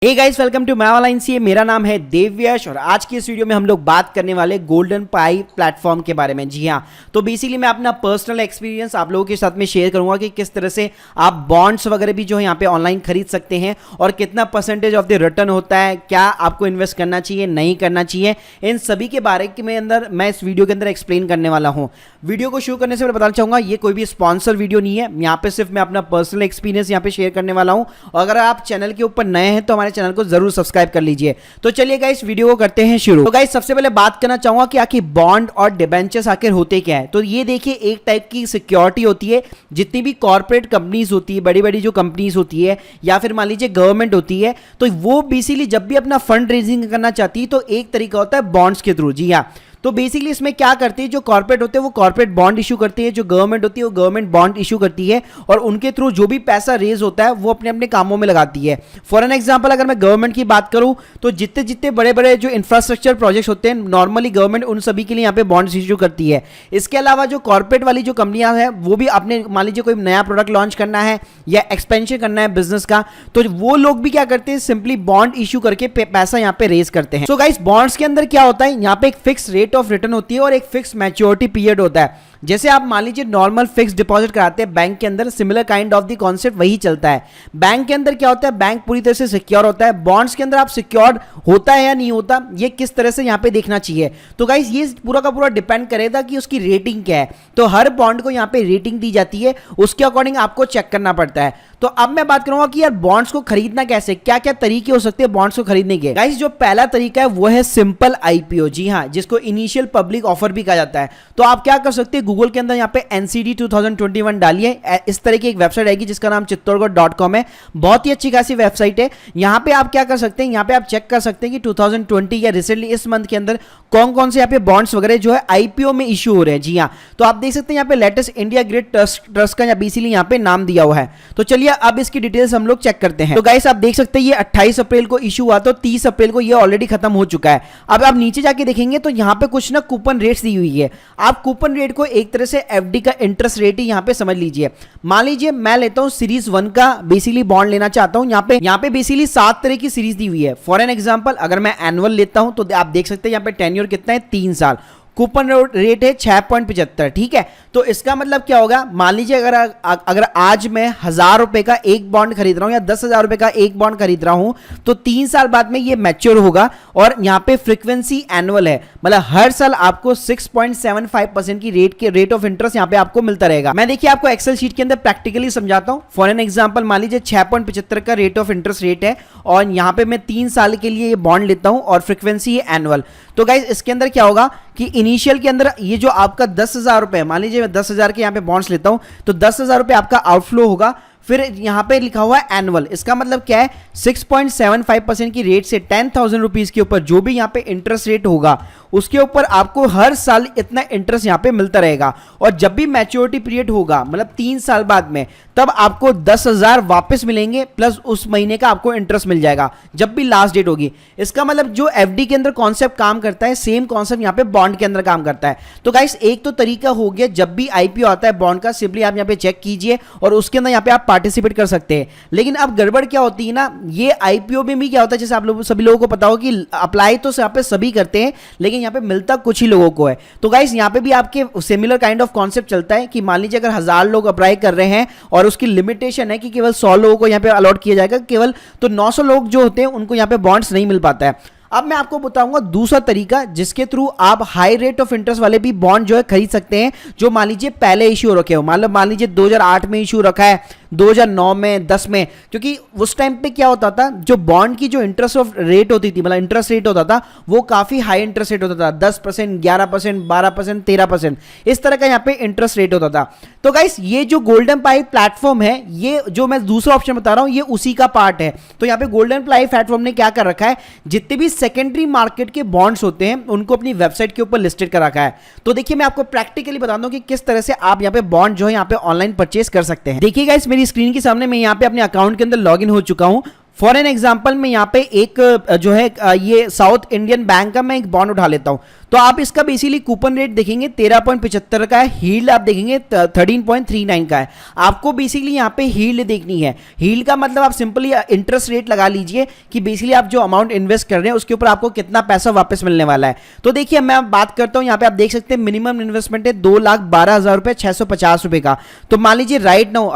Hey guys, welcome to my online CA. मेरा नाम है देवयश और आज की इस वीडियो में हम लोग बात करने वाले गोल्डन पाई प्लेटफॉर्म के बारे में। जी हाँ, तो बेसिकली मैं अपना पर्सनल एक्सपीरियंस आप लोगों के साथ में शेयर करूंगा कि किस तरह से आप बॉन्ड्स वगैरह भी जो है यहाँ पे ऑनलाइन खरीद सकते हैं और कितना परसेंटेज ऑफ द रिटर्न होता है, क्या आपको इन्वेस्ट करना चाहिए नहीं करना चाहिए, इन सभी के बारे में अंदर मैं इस वीडियो के अंदर एक्सप्लेन करने वाला हूँ। वीडियो को शुरू करने से मैं बताना चाहूँगा ये कोई भी स्पॉन्सर वीडियो नहीं है, यहाँ पे सिर्फ मैं अपना पर्सनल एक्सपीरियंस यहाँ पे शेयर करने वाला हूँ। और अगर आप चैनल के ऊपर नए हैं तो हमारे चैनल को जरूर सब्सक्राइब कर लीजिए। तो चलिए गाइस, वीडियो को करते हैं शुरू। तो गाइस, सबसे पहले बात करना चाहूंगा कि आखिर बॉन्ड और डिबेंचर्स आखिर होते क्या है। तो ये देखिए, एक टाइप की सिक्योरिटी होती है। जितनी भी कॉर्पोरेट कंपनीज होती है, बड़ी बड़ी जो कंपनीज होती है या फिर मान लीजिए गवर्नमेंट होती है, तो वो बेसिकली जब भी अपना फंड रेजिंग करना चाहती है तो एक तरीका होता है बॉन्ड्स के थ्रू। जी हाँ, तो बेसिकली इसमें क्या करती है, जो कॉर्पोरेट होते हैं वो कॉर्पोरेट बॉन्ड इशू करती है, जो गवर्नमेंट होती है वो गवर्नमेंट बॉन्ड इशू करती है और उनके थ्रू जो भी पैसा रेज होता है वो अपने अपने कामों में लगाती है। फॉर एन एग्जांपल, अगर मैं गवर्नमेंट की बात करूं तो जितने जितने बड़े बड़े जो इंफ्रास्ट्रक्चर प्रोजेक्ट्स होते हैं नॉर्मली गवर्नमेंट उन सभी के लिए यहाँ पे बॉन्ड्स इशू करती है। इसके अलावा जो कॉर्पोरेट वाली जो कंपनियां हैं वो भी अपने मान लीजिए कोई नया प्रोडक्ट लॉन्च करना है या एक्सपेंशन करना है बिजनेस का, तो वो लोग भी क्या करते हैं, सिंपली बॉन्ड इशू करके पैसा यहाँ पे रेज करते हैं। सो गाइस, बॉन्ड्स के अंदर क्या होता है, यहाँ पे एक फिक्स रेट ऑफ रिटर्न होती है और एक फिक्स मैच्योरिटी पीरियड होता है। जैसे आप मान लीजिए नॉर्मल फिक्स डिपॉजिट कराते हैं बैंक के अंदर, similar kind of the concept वही चलता है। बैंक के अंदर क्या होता है, बैंक पूरी तरह से सिक्योर होता है। बॉन्ड्स के अंदर आप सिक्योर होता है या नहीं होता, ये किस तरह से यहाँ पे देखना चाहिए। तो गाइस, ये पूरा का पूरा डिपेंड करेगा कि उसकी रेटिंग क्या है। तो हर बॉन्ड को यहाँ पे रेटिंग दी जाती है, उसके अकॉर्डिंग आपको चेक करना पड़ता है। तो अब मैं बात करूंगा कि यार बॉन्ड्स को खरीदना कैसे, क्या क्या तरीके हो सकते हैं बॉन्ड्स को खरीदने के। गाइस, जो पहला तरीका है वो है सिंपल आईपीओ। जी हाँ, जिसको इनिशियल पब्लिक ऑफर भी कहा जाता है। तो आप क्या कर सकते हैं, गूगल के अंदर यहाँ पे NCD 2021 डालिए, इस तरह की एक वेबसाइट आएगी जिसका नाम चित्तौड़गढ़.com है। बहुत ही अच्छी खासी वेबसाइट है। यहाँ पे आप क्या कर सकते हैं, यहाँ पे आप चेक कर सकते हैं कि 2020 या रिसेंटली इस मंथ के अंदर कौन कौन से यहाँ पे बॉन्ड्स वगैरह जो है आईपीओ में इशू हो रहे हैं। जी हाँ, तो आप देख सकते हैं यहाँ पे लेटेस्ट इंडिया ग्रिड ट्रस्ट का बेसिकली यहाँ पे नाम दिया हुआ है। तो चलिए अब इसकी डिटेल्स हम लोग चेक करते हैं। तो गाइस, आप देख सकते हैं ये 28 अप्रैल को इशू हुआ, तो 30 अप्रैल को ये ऑलरेडी खत्म हो चुका है। अब आप नीचे जाके देखेंगे तो यहाँ पे कुछ ना कूपन रेट्स दी हुई है। आप कूपन रेट को एक तरह से एफडी का इंटरेस्ट रेट ही यहाँ पे समझ लीजिए। मान लीजिए मैं लेता हूँ सीरीज 1 का बेसिकली बॉन्ड लेना चाहता हूँ। यहाँ पे बेसिकली 7 तरह की सीरीज दी हुई है। फॉर एन एग्जांपल, अगर मैं एनुअल लेता हूँ तो आप देख सकते हैं यहाँ पे टेन्योर कितना है, 3 साल। कूपन रेट है 6.75। ठीक है, तो इसका मतलब क्या होगा, मान लीजिए अगर आज मैं 1000 रुपए का एक बॉन्ड खरीद रहा हूं या 10,000 रुपए का एक बॉन्ड खरीद रहा हूं तो 3 साल बाद में ये मैच्योर होगा और यहाँ पे फ्रीक्वेंसी एनुअल है, मतलब हर साल आपको 6.75% की रेट ऑफ इंटरेस्ट यहाँ पे आपको मिलता रहेगा। मैं देखिए आपको एक्सेल शीट के अंदर प्रैक्टिकली समझाता हूँ। फॉर एन एग्जाम्पल, मान लीजिए 6.75 का रेट ऑफ इंटरेस्ट रेट है और यहाँ पे मैं 3 साल के लिए ये बॉन्ड लेता हूँ और फ्रीक्वेंसी है एनुअल। तो गाइस, इसके अंदर क्या होगा कि इनिशियल के अंदर ये जो आपका 10,000 रुपए, मान लीजिए मैं 10,000 के यहाँ पे बॉन्ड्स लेता हूं तो 10,000 रुपए आपका आउटफ्लो होगा। फिर यहाँ पे लिखा हुआ है एनुअल, इसका मतलब क्या है, 6.75% की रेट से 10,000 रुपीज के ऊपर जो भी यहाँ पे इंटरेस्ट रेट होगा उसके ऊपर आपको हर साल इतना इंटरेस्ट यहाँ पे मिलता रहेगा। और जब भी मैच्योरिटी पीरियड होगा, मतलब 3 साल बाद में, तब आपको 10,000 वापस मिलेंगे प्लस उस महीने का आपको इंटरेस्ट मिल जाएगा जब भी लास्ट डेट होगी। इसका मतलब जो एफडी के अंदर कॉन्सेप्ट काम करता है, सेम कॉन्सेप्ट यहाँ पे बॉन्ड के अंदर काम करता है। तो गाइस, एक तो तरीका हो गया, जब भी आईपीओ आता है बॉन्ड का, सिंपली आप यहाँ पे चेक कीजिए और उसके अंदर यहाँ पे आप पार्टिसिपेट कर सकते हैं। लेकिन अब गड़बड़ क्या होती है ना, ये आईपीओ में भी क्या होता है, जैसे आप लोग सभी लोगों को पता हो कि अप्लाई तो यहाँ पे सभी करते हैं लेकिन यहाँ पे मिलता कुछ ही लोगों को है। तो गाइस, यहाँ पे भी आपके सिमिलर काइंड ऑफ कॉन्सेप्ट चलता है कि मान लीजिए अगर 1000 लोग अप्लाई कर रहे हैं और उसकी लिमिटेशन है कि केवल 100 लोगों को यहाँ पे अलॉट किया जाएगा केवल, तो 900 लोग जो होते हैं उनको यहाँ पे बॉन्ड्स नहीं मिल पाता है। अब मैं आपको बताऊंगा दूसरा तरीका जिसके थ्रू आप हाई रेट ऑफ इंटरेस्ट वाले भी बॉन्ड जो है खरीद सकते हैं, जो मान लीजिए पहले इश्यू रखे हो। मान लीजिए 2008 में इश्यू रखा है, 2009 में, 10 में, क्योंकि उस टाइम पे क्या होता था, जो बॉन्ड की जो इंटरेस्ट ऑफ रेट होती थी, मतलब इंटरेस्ट रेट होता था, वो काफी हाई इंटरेस्ट रेट होता था, 10%, 11%, 12%, 13%, इस तरह का यहाँ पे इंटरेस्ट रेट होता था। तो गाइस, ये जो गोल्डन पाई प्लेटफॉर्म है, ये जो मैं दूसरा ऑप्शन बता रहा हूं, ये उसी का पार्ट है। तो यहाँ पे गोल्डन पाई प्लेटफॉर्म ने क्या कर रखा है, जितने भी सेकेंडरी मार्केट के बॉन्ड्स होते हैं उनको अपनी वेबसाइट के ऊपर लिस्टेड कर रखा है। तो देखिए, मैं आपको प्रैक्टिकली बता दूं कि किस तरह से आप यहाँ पे बॉन्ड जो है यहाँ पे ऑनलाइन परचेस कर सकते हैं। देखिए गाइस, मेरी स्क्रीन के सामने मैं यहाँ पे अपने अकाउंट के अंदर लॉगिन हो चुका हूँ। फॉर एन एग्जाम्पल, मैं यहाँ पे एक जो है ये साउथ इंडियन बैंक का मैं एक बॉन्ड उठा लेता हूँ। तो आप इसका बेसिकली कूपन रेट देखेंगे 13.75 का है, हील्ड आप देखेंगे 13.39 का है। आपको बेसिकली यहाँ पे हील्ड देखनी है। हील्ड का मतलब आप सिंपली इंटरेस्ट रेट लगा लीजिए कि बेसिकली आप जो अमाउंट इन्वेस्ट कर रहे हैं उसके ऊपर आपको कितना पैसा वापस मिलने वाला है। तो देखिए मैं बात करता हूं, यहाँ पे आप देख सकते हैं मिनिमम इन्वेस्टमेंट है 2,12,000 रुपए 650 रुपए का। तो मान लीजिए राइट नाउ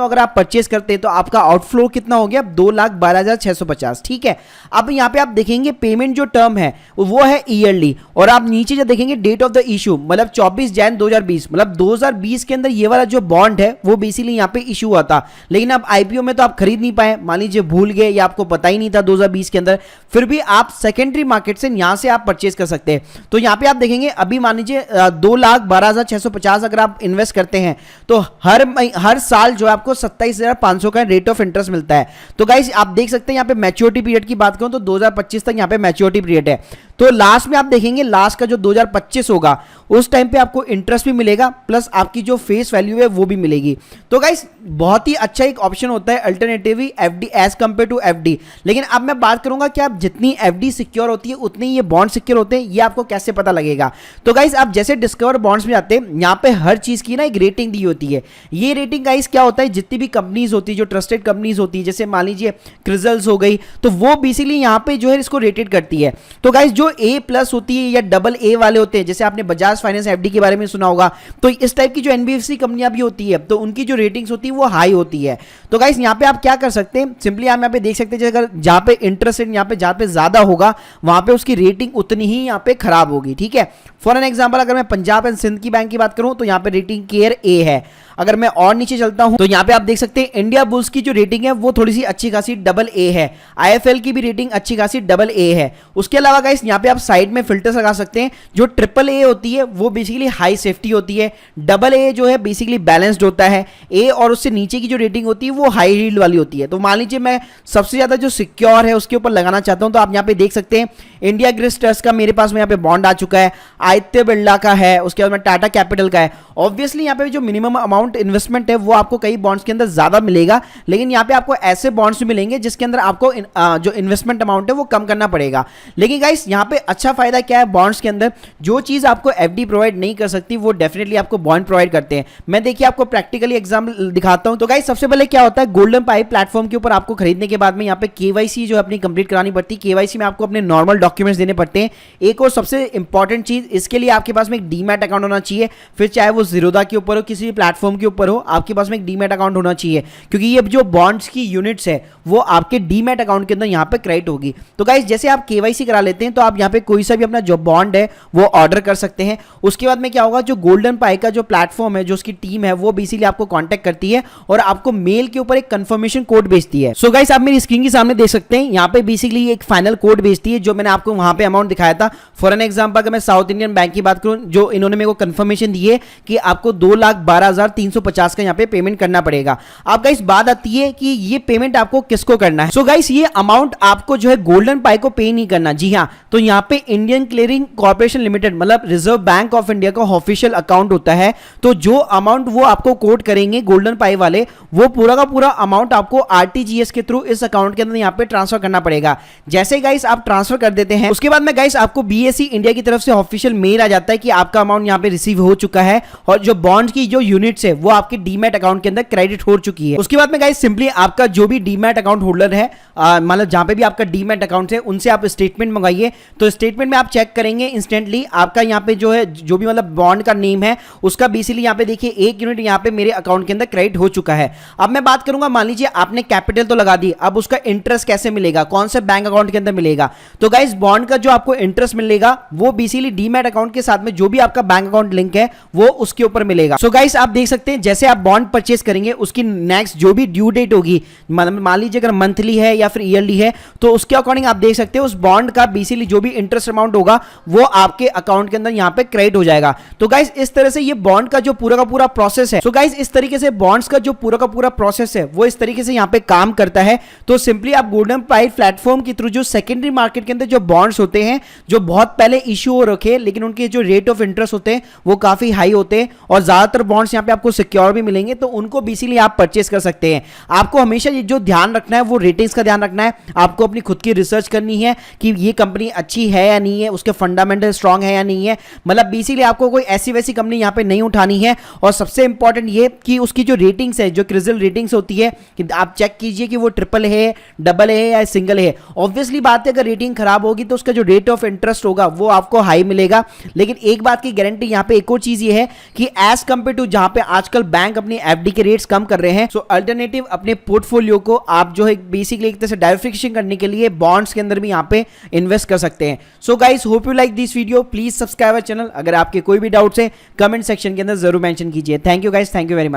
अगर आप परचेस करते हैं तो आपका आउटफ्लो कितना हो गया 2,12,650। ठीक है, अब यहाँ पे आप देखेंगे पेमेंट जो टर्म है वो है ईयरली, और आप नीचे जो देखेंगे डेट ऑफ द इशू मतलब 24 जैन 2020, मतलब 2020 के अंदर ये वाला जो बॉन्ड है वो बेसिकली यहाँ पे इशू हुआ था। लेकिन अब आईपीओ में तो आप खरीद नहीं पाए, मान लीजिए भूल गए या आपको पता ही नहीं था 2020 के अंदर, फिर भी आप सेकेंडरी मार्केट से यहां से आप परचेस कर सकते हैं। तो यहां पे आप देखेंगे अभी मान लीजिए 2,12,650 अगर आप इन्वेस्ट करते हैं तो हर साल जो आपको 27,500 का रेट ऑफ इंटरेस्ट मिलता है। तो गाइस आप देख सकते हैं यहाँ पे मैच्योरिटी पीरियड की बात करूं तो 2025 तक यहाँ पे मैच्योरिटी पीरियड है। तो लास्ट में आप देखेंगे लास्ट का जो 2025 होगा उस टाइम पे आपको इंटरेस्ट भी मिलेगा प्लस आपकी जो फेस वैल्यू है वो भी मिलेगी। तो गाइस बहुत ही अच्छा एक ऑप्शन होता है alternative FD as compare to FD. लेकिन अब मैं बात करूंगा कि आप जितनी एफडी सिक्योर होती है उतनी ये बॉन्ड सिक्योर होते हैं, ये आपको कैसे पता लगेगा। तो गाइस आप जैसे डिस्कवर बॉन्ड्स में जाते हैं यहाँ पे हर चीज की ना एक रेटिंग दी होती है। ये रेटिंग गाइस क्या होता है, जितनी भी कंपनीज होती है जो ट्रस्टेड कंपनीज होती है जैसे मान लीजिए क्रिजल्स हो गई, तो वो बेसिकली यहाँ पे जो है इसको रेटेड करती है। तो गाइस जो A+ होती है या AA वाले होते हैं, जैसे आपने बजाज फाइनेंस एफडी के बारे में सुना होगा, तो इस टाइप की जो एनबीएफसी कंपनियां भी होती है तो उनकी जो रेटिंग्स होती है वो हाई होती है। तो गाइस यहाँ पे आप क्या कर सकते हैं, सिंपली आप यहाँ पे देख सकते हैं अगर जहाँ पे इंटरेस्ट रेट यहाँ पे जहाँ पे ज्यादा होगा वहां पे उसकी रेटिंग उतनी ही यहाँ पे खराब होगी। ठीक है, फॉर एन एग्जांपल अगर मैं पंजाब एंड सिंध की बैंक की बात करूं तो यहाँ पे रेटिंग केयर A है। अगर मैं और नीचे चलता हूं तो यहाँ पे आप देख सकते हैं इंडिया बुल्स की जो रेटिंग है वो थोड़ी सी अच्छी खासी AA है। IFL की भी रेटिंग अच्छी खासी AA है। उसके अलावा गाइस यहाँ पे आप साइड में फिल्टर्स लगा सकते हैं। जो AAA होती है वो बेसिकली हाई सेफ्टी होती है, AA जो है बेसिकली बैलेंस्ड होता है, A और उससे नीचे की जो रेटिंग होती है वो हाई यील्ड वाली होती है। तो मान लीजिए मैं सबसे ज्यादा जो सिक्योर है उसके ऊपर लगाना चाहता हूं तो आप यहाँ पे देख सकते हैं इंडिया ग्रिड ट्रस्ट का मेरे पास में यहाँ पे बॉन्ड आ चुका है, आदित्य बिरला का है, उसके बाद में टाटा कैपिटल का है। ऑब्वियसली यहाँ पे जो मिनिमम अमाउंट इन्वेस्टमेंट है वो आपको कई बॉन्ड्स के अंदर ज्यादा मिलेगा, लेकिन यहाँ पे आपको ऐसे बॉन्ड्स मिलेंगे जिसके अंदर आपको जो इन्वेस्टमेंट अमाउंट है वो कम करना पड़ेगा। लेकिन गाइस यहाँ पे अच्छा फायदा क्या है, बॉन्ड्स के अंदर जो चीज आपको एफडी प्रोवाइड नहीं कर सकती वो डेफिनेटली आपको बॉन्ड प्रोवाइड करते हैं। मैं देखिए आपको प्रैक्टिकली एग्जाम्पल दिखाता हूं। तो गाइस सबसे पहले क्या होता है, गोल्डन पाई प्लेटफॉर्म के ऊपर आपको खरीदने के बाद में यहाँ पे केवाईसी जो अपनी कंप्लीट करानी पड़ती है। केवाईसी में आपको अपने नॉर्मल डॉक्यूमेंट्स देने पड़ते हैं। एक और सबसे इंपॉर्टेंट चीज, इसके लिए आपके पास में एक डीमैट अकाउंट होना चाहिए, फिर चाहे वो जीरोधा के ऊपर हो किसी भी प्लेटफॉर्म के ऊपर हो, आपके पास में एक डीमैट अकाउंट होना चाहिए, क्योंकि ये जो बॉन्ड्स की यूनिट्स है वो आपके डीमैट अकाउंट के अंदर यहाँ पे क्रेडिट होगी। तो गाइस जैसे आप केवाईसी करा लेते हैं तो आप यहाँ पे कोई सा भी अपना जो बॉन्ड है वो ऑर्डर कर सकते हैं। उसके बाद में क्या होगा, जो गोल्डन पाई का जो प्लेटफॉर्म है, जो उसकी टीम है वो बेसिकली आपको कांटेक्ट करती है और आपको मेल के ऊपर एक कंफर्मेशन कोड भेजती है। सो गाइस आप मेरी स्क्रीन के सामने देख सकते हैं यहाँ पे बेसिकली एक फाइनल कोड भेजती है जो मैंने आपको वहां पे अमाउंट दिखाया था। फॉर एन एग्जांपल अगर मैं साउथ इंडियन बैंक की बात करूं, जो इन्होंने मेरे को कंफर्मेशन दी है कि आपको 2,12,350 का यहाँ पे पेमेंट करना पड़ेगा। अब गाइस बात आती है कि ये पेमेंट आपको किसको करना है। सो गाइस ये अमाउंट आपको जो है गोल्डन पाई को पे नहीं करना। जी हाँ, तो यहाँ पे इंडियन क्लियरिंग कॉर्पोरेशन लिमिटेड मतलब रिजर्व बैंक ऑफ इंडिया का ऑफिशियल अकाउंट होता है। तो जो अमाउंट वो आपको कोट करेंगे गोल्डन पाई वाले, वो पूरा का पूरा अमाउंट आपको आरटीजीएस के थ्रू इस अकाउंट के अंदर यहाँ पे ट्रांसफर करना पड़ेगा। जैसे गाइस आप ट्रांसफर कर देते हैं उसके बाद में गाइस आपको बीएसई इंडिया की तरफ से ऑफिशियल मेल आ जाता है कि आपका अमाउंट यहाँ पे रिसीव हो चुका है और जो बॉन्ड की जो यूनिट्स है वो आपके डीमैट अकाउंट के अंदर क्रेडिट हो चुकी है। उसके बाद में गाइस सिंपली आपका जो भी डीमैट अकाउंट होल्डर है, मतलब जहां पे भी आपका डीमैट अकाउंट है, उनसे आप स्टेटमेंट मंगाइए। तो स्टेटमेंट में आप चेक करेंगे इंस्टेंटली आपका यहाँ पे जो है जो भी मतलब बॉन्ड का नेम है उसका बेसिकली यहाँ पे देखिए 1 यूनिट यहाँ पे मेरे अकाउंट के अंदर क्रेडिट हो चुका है। अब मैं बात करूंगा, मान लीजिए आपने कैपिटल तो लगा दी, अब उसका इंटरेस्ट कैसे मिलेगा, कौन से बैंक अकाउंट के अंदर मिलेगा। तो गाइस बॉन्ड का जो आपको इंटरेस्ट मिलेगा वो बेसिकली डीमैट अकाउंट के साथ में जो भी आपका बैंक अकाउंट लिंक है वो उसके ऊपर मिलेगा। सो गाइस आप देख सकते हैं जैसे आप बॉन्ड परचेस करेंगे उसकी नेक्स्ट जो भी ड्यू डेट होगी, मान लीजिए अगर मंथली है या फिर ईयरली है, तो उसके अकॉर्डिंग आप देख सकते हैं उस बॉन्ड का बेसिकली जो भी इंटरेस्ट अमाउंट होगा वो आपके अकाउंट के अंदर यहाँ पे क्रेडिट हो जाएगा। तो गाइस इस तरह से ये बॉन्ड का जो पूरा का पूरा प्रोसेस है, सो गाइस इस तरीके से बॉन्ड्स का जो पूरा का पूरा प्रोसेस है वो इस तरीके से यहाँ पे काम करता है। तो सिंपली आप गोल्डन पाई प्लेटफॉर्म के थ्रू जो सेकेंडरी मार्केट के अंदर जो बॉन्ड्स होते हैं जो बहुत पहले इश्यू हो रखे लेकिन उनके जो रेट ऑफ इंटरेस्ट होते हैं वो काफी हाई होते हैं और ज्यादातर बॉन्ड्स यहाँ पे आपको सिक्योर भी मिलेंगे, तो उनको बेसिकली आप परचेस कर सकते हैं। आपको हमेशा ये जो ध्यान रखना है वो रेटिंग्स का ध्यान रखना है। आपको अपनी खुद की रिसर्च करनी है कि ये कंपनी अच्छी है या नहीं है, उसके फंडामेंटल स्ट्रांग है या नहीं है। मतलब बेसिकली आपको कोई ऐसी वैसी कंपनी यहाँ पे नहीं उठानी है। और सबसे इंपॉर्टेंट ये कि उसकी जो रेटिंग्स है, जो क्रिजल रेटिंग्स होती है, कि आप चेक कीजिए कि वो ट्रिपल है, डबल है या सिंगल है। ऑब्वियसली बात है, अगर रेटिंग खराब होगी तो उसका जो रेट ऑफ इंटरेस्ट होगा वो आपको हाई मिलेगा। लेकिन एक बात की गारंटी यहाँ पे एक और चीज ये है कि एज कंपेयर टू जहां पे आजकल बैंक अपनी एफडी के रेट्स कम कर रहे हैं, सो अल्टरनेटिव अपने पोर्टफोलियो को आप जो है बेसिकली एक तरह से डाइवर्सिफिकेशन करने के लिए बॉन्ड्स के अंदर भी यहाँ पे इन्वेस्ट कर सकते हैं। So guys, hope you like this video. Please subscribe our channel. अगर आपके कोई भी डाउट्स है कमेंट सेक्शन के अंदर जरूर मेंशन कीजिए। Thank you guys, thank you very much.